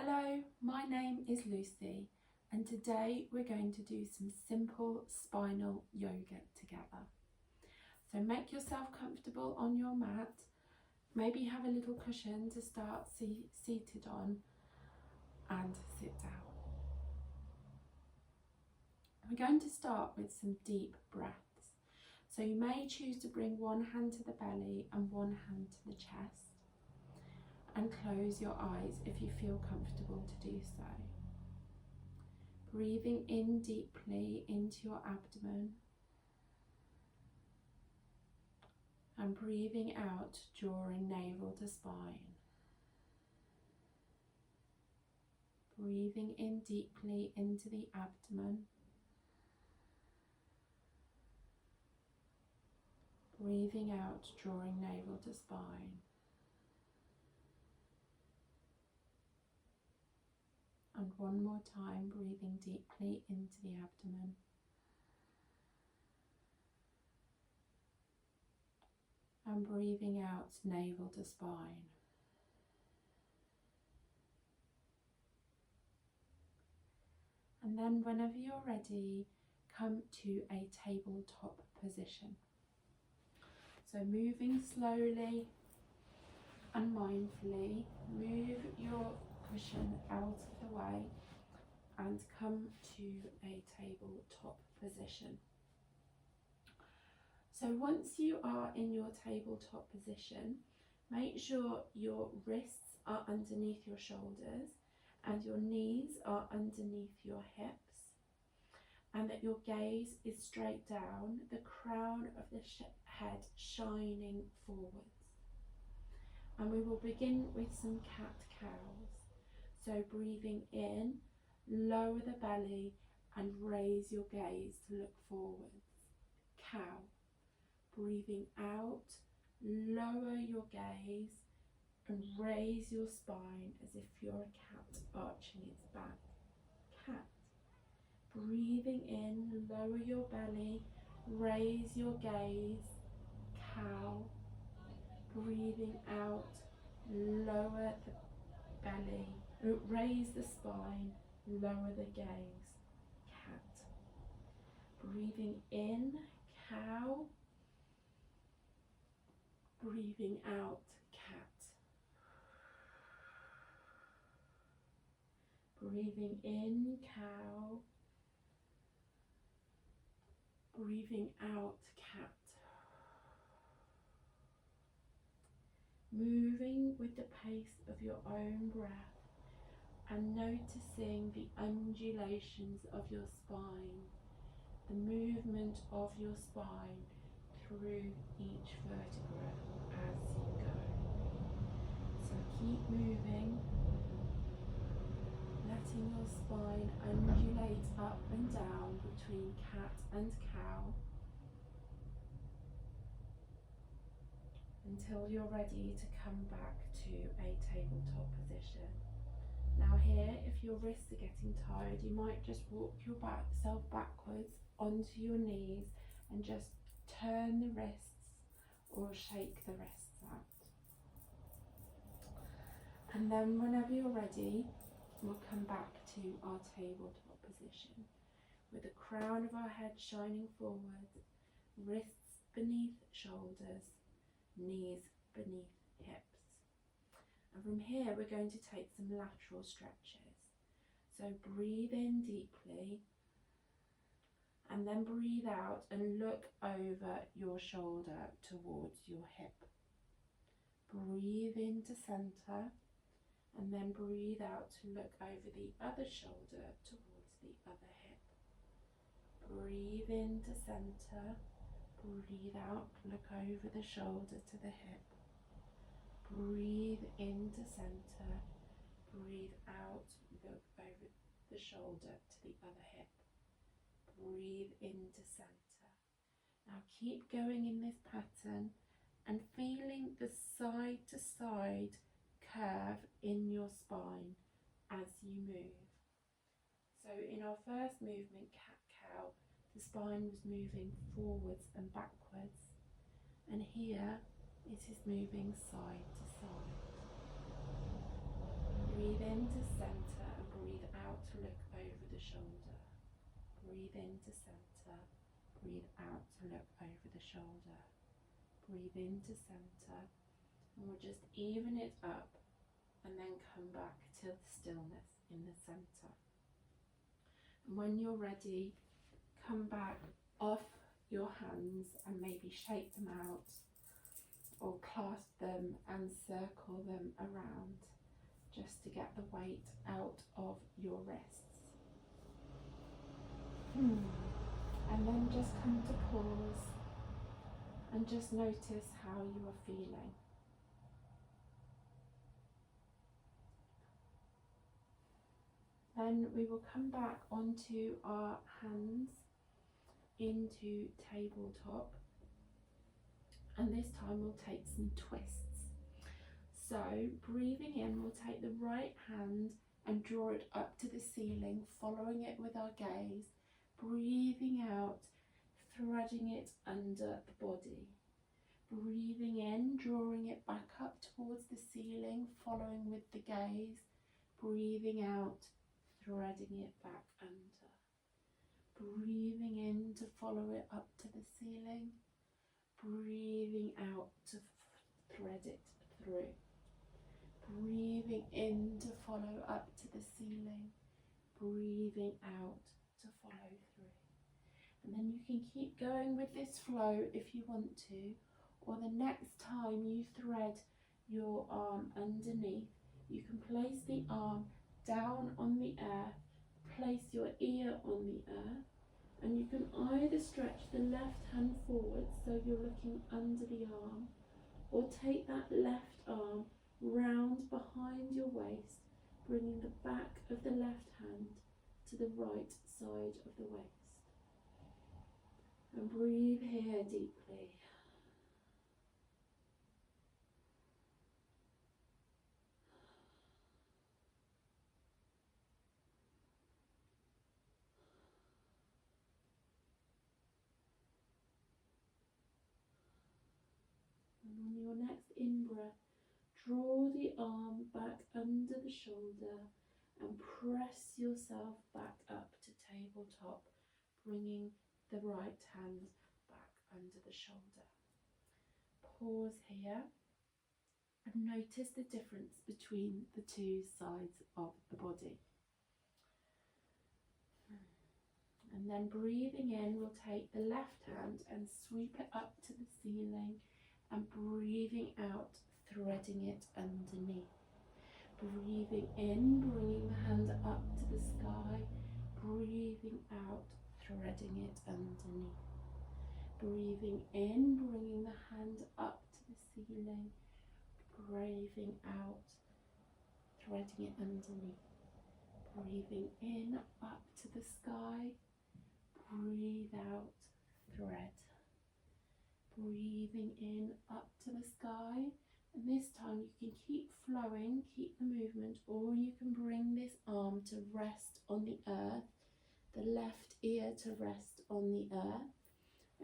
Hello, my name is Lucy and today we're going to do some simple spinal yoga together. So make yourself comfortable on your mat, maybe have a little cushion to start seated on and sit down. We're going to start with some deep breaths. So you may choose to bring one hand to the belly and one hand to the chest. And close your eyes if you feel comfortable to do so. Breathing in deeply into your abdomen and breathing out, drawing navel to spine. Breathing in deeply into the abdomen. Breathing out, drawing navel to spine. And one more time, breathing deeply into the abdomen. And breathing out, navel to spine. And then whenever you're ready, come to a tabletop position. So moving slowly and mindfully, move your cushion out of the way and come to a tabletop position. So once you are in your tabletop position, make sure your wrists are underneath your shoulders and your knees are underneath your hips, and that your gaze is straight down, the crown of the head shining forwards. And we will begin with some cat-cows. So breathing in, lower the belly and raise your gaze to look forwards. Cow. Breathing out, lower your gaze and raise your spine as if you're a cat arching its back. Cat. Breathing in, lower your belly, raise your gaze. Cow. Breathing out, lower the belly, raise the spine, lower the gaze. Cat. Breathing in, cow. Breathing out, cat. Breathing in, cow. Breathing out, cat. Moving with the pace of your own breath and noticing the undulations of your spine, the movement of your spine through each vertebra as you go. So keep moving, letting your spine undulate up and down between cat and cow until you're ready to come back to a tabletop position. Now here, if your wrists are getting tired, you might just walk yourself backwards onto your knees and just turn the wrists or shake the wrists out. And then whenever you're ready, we'll come back to our tabletop position with the crown of our head shining forward, wrists beneath shoulders, knees beneath hips. And from here we're going to take some lateral stretches. So breathe in deeply and then breathe out and look over your shoulder towards your hip. Breathe into centre and then breathe out to look over the other shoulder towards the other hip. Breathe into centre. Breathe out, look over the shoulder to the hip. Breathe into centre. Breathe out, look over the shoulder to the other hip. Breathe into centre. Now keep going in this pattern and feeling the side to side curve in your spine as you move. So in our first movement, cat-cow, the spine was moving forwards and backwards, and here it is moving side to side. Breathe in into centre and breathe out to look over the shoulder. Breathe into centre, breathe out to look over the shoulder. Breathe into centre, and we'll just even it up and then come back to the stillness in the centre. And when you're ready, come back off your hands and maybe shake them out or clasp them and circle them around just to get the weight out of your wrists. And then just come to pause and just notice how you are feeling. Then we will come back onto our hands into tabletop, and this time we'll take some twists. So breathing in, we'll take the right hand and draw it up to the ceiling, following it with our gaze. Breathing out, threading it under the body. Breathing in, drawing it back up towards the ceiling, following with the gaze. Breathing out, threading it back under. Breathing in to follow it up to the ceiling. Breathing out to thread it through. Breathing in to follow up to the ceiling. Breathing out to follow through. And then you can keep going with this flow if you want to, or the next time you thread your arm underneath, you can place the arm down on the earth, place your ear on the earth, and you can either stretch the left hand forward so you're looking under the arm, or take that left arm round behind your waist, bringing the back of the left hand to the right side of the waist. And breathe here deeply. And on your next in-breath, draw the arm back under the shoulder and press yourself back up to tabletop, bringing the right hand back under the shoulder. Pause here and notice the difference between the two sides of the body. And then breathing in, we'll take the left hand and sweep it up to the ceiling, and breathing out, threading it underneath. Breathing in, bringing the hand up to the sky. Breathing out, threading it underneath. Breathing in, bringing the hand up to the ceiling. Breathing out, threading it underneath. Breathing in, up to the sky. Breathe out, thread. Breathing in, up to the sky. And this time you can keep flowing, keep the movement, or you can bring this arm to rest on the earth, the left ear to rest on the earth,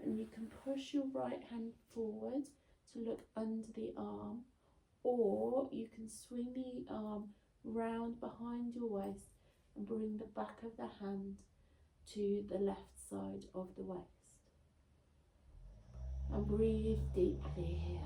and you can push your right hand forward to look under the arm, or you can swing the arm round behind your waist and bring the back of the hand to the left side of the waist. And breathe deeply here.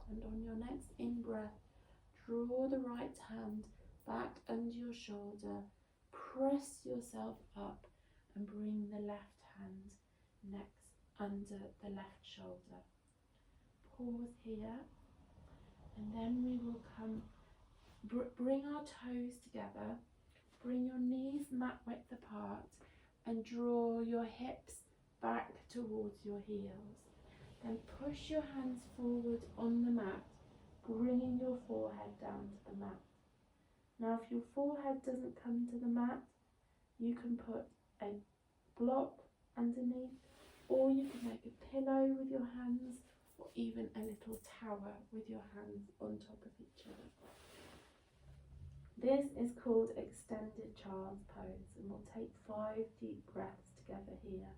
And on your next in-breath, draw the right hand back under your shoulder, press yourself up and bring the left hand next under the left shoulder. Pause here, and then we will come, bring our toes together, bring your knees mat width apart, and draw your hips back towards your heels. Then push your hands forward on the mat, bringing your forehead down to the mat. Now if your forehead doesn't come to the mat, you can put a block underneath, or you can make a pillow with your hands, or even a little tower with your hands on top of each other. This is called extended child's pose, and we'll take 5 deep breaths together here.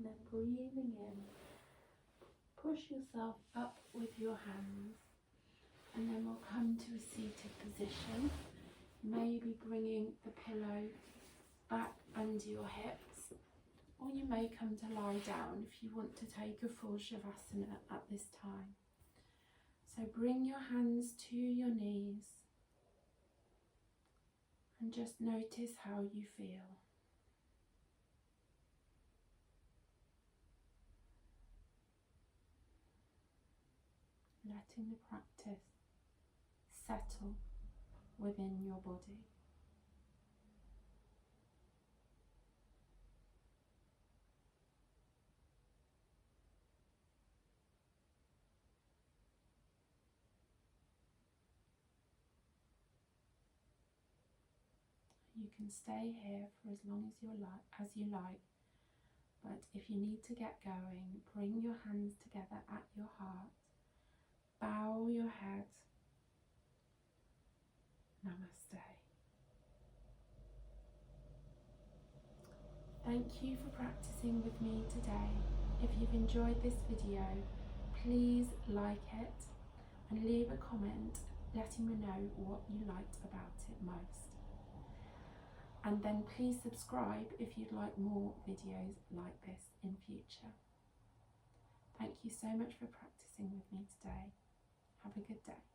And then breathing in, push yourself up with your hands, and then we'll come to a seated position, maybe bringing the pillow back under your hips, or you may come to lie down if you want to take a full Shavasana at this time. So bring your hands to your knees and just notice how you feel. Letting the practice settle within your body. You can stay here for as long as you like, but if you need to get going, bring your hands together at your heart, bow your head. Namaste. Thank you for practicing with me today. If you've enjoyed this video, please like it and leave a comment letting me know what you liked about it most. And then please subscribe if you'd like more videos like this in future. Thank you so much for practicing with me today. Have a good day.